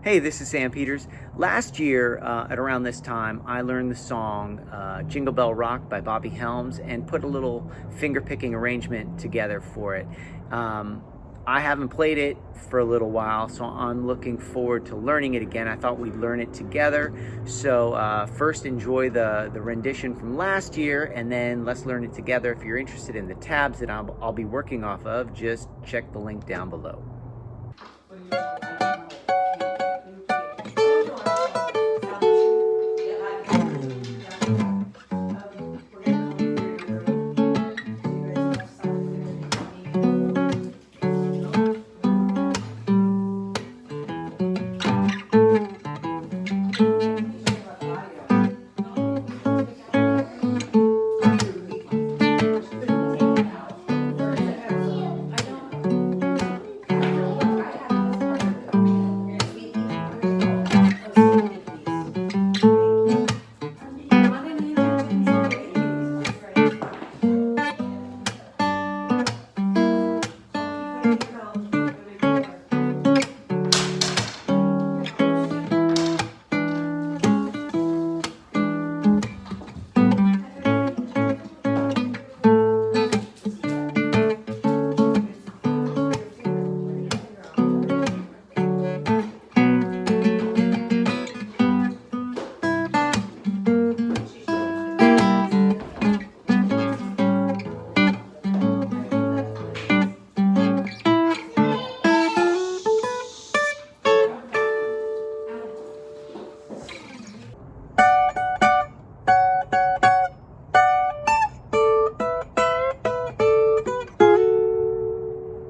Hey, this is Sam Peters. Last year, at around this time, I learned the song Jingle Bell Rock by Bobby Helms and put a little finger-picking arrangement together for it. I haven't played it for a little while, so I'm looking forward to learning it again. I thought we'd learn it together. So first enjoy the rendition from last year, and then let's learn it together. If you're interested in the tabs that I'll be working off of, just check the link down below.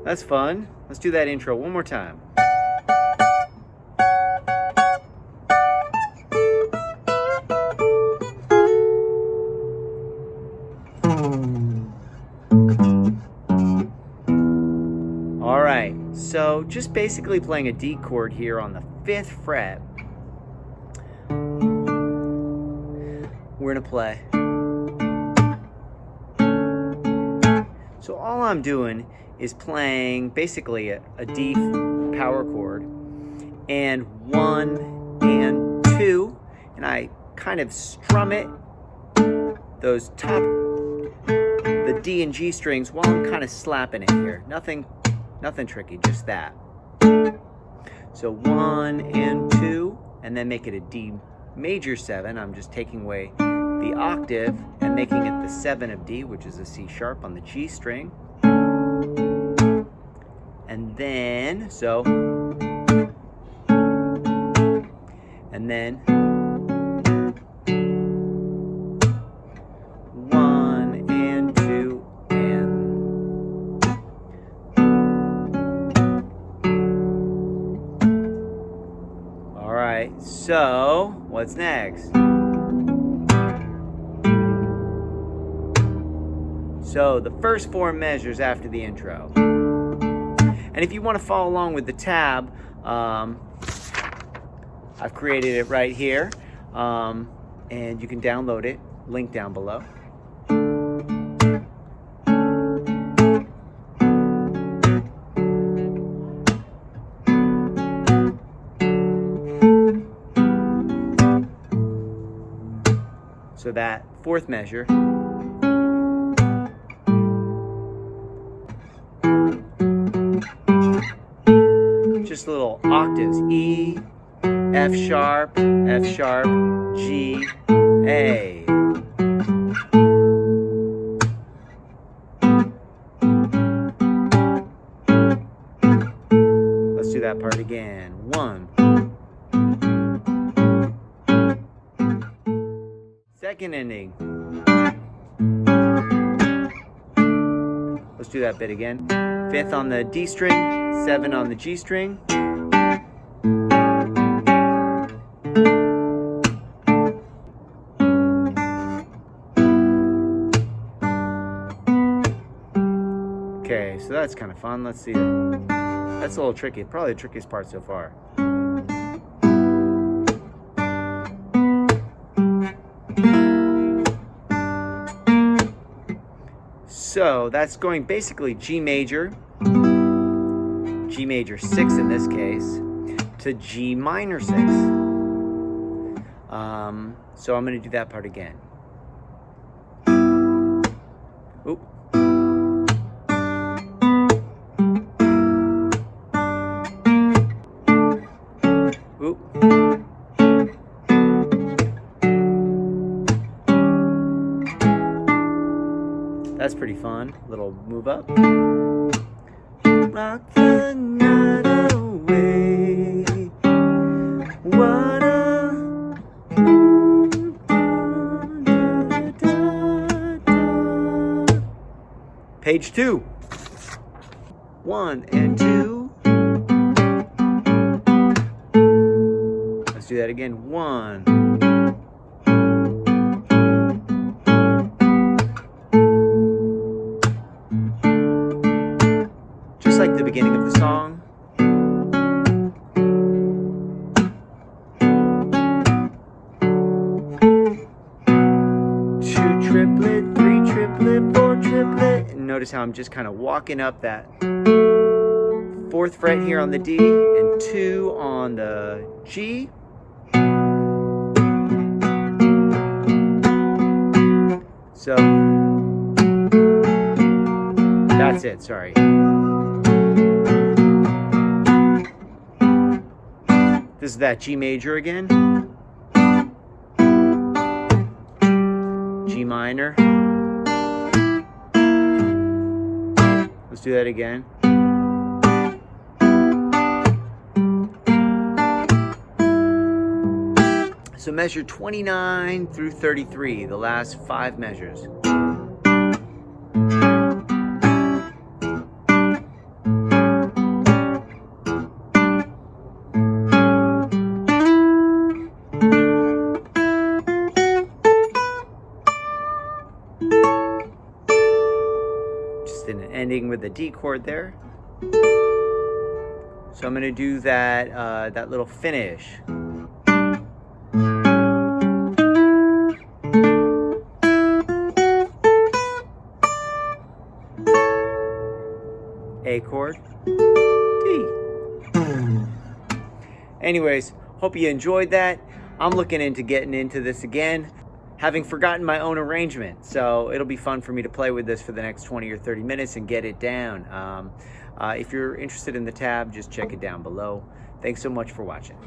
That's fun. Let's do that intro one more time. All right, so just basically playing a D chord here on the 5th fret. We're gonna play. So all I'm doing is playing basically a D power chord and 1 and 2, and I kind of strum it, the D and G strings, while I'm kind of slapping it here. Nothing tricky, just that. So 1 and 2, and then make it a D major 7. I'm just taking away the octave and making it the 7 of D, which is a C sharp on the G string. And then, and then 1 and 2 and all right, so what's next? So the first 4 measures after the intro. And if you want to follow along with the tab, I've created it right here, and you can download it, link down below. So that 4th measure. Just little octaves: E, F sharp, G, A. Let's do that part again. 1. 2nd ending. Let's do that bit again. 5th on the D string, 7 on the G string. Okay, so that's kind of fun. Let's see. That's a little tricky. Probably the trickiest part so far. So that's going basically G major, G major 6 in this case, to G minor 6. So I'm going to do that part again. Oop. Oop. That's pretty fun. Little move up. Rock the night away. What a Page 2. 1 and 2. Let's do that again. 1. Just like the beginning of the song. Triplet, 3 triplet, 4 triplet. And notice how I'm just kind of walking up that 4th fret here on the D and 2 on the G. So that's it, sorry. This is that G major again. G minor. Let's do that again. So measure 29 through 33, the last 5 measures. Ending with a D chord there. So I'm going to do that that little finish. A chord, D. Anyways, hope you enjoyed that. I'm looking into getting into this again, having forgotten my own arrangement. So it'll be fun for me to play with this for the next 20 or 30 minutes and get it down. If you're interested in the tab, just check it down below. Thanks so much for watching.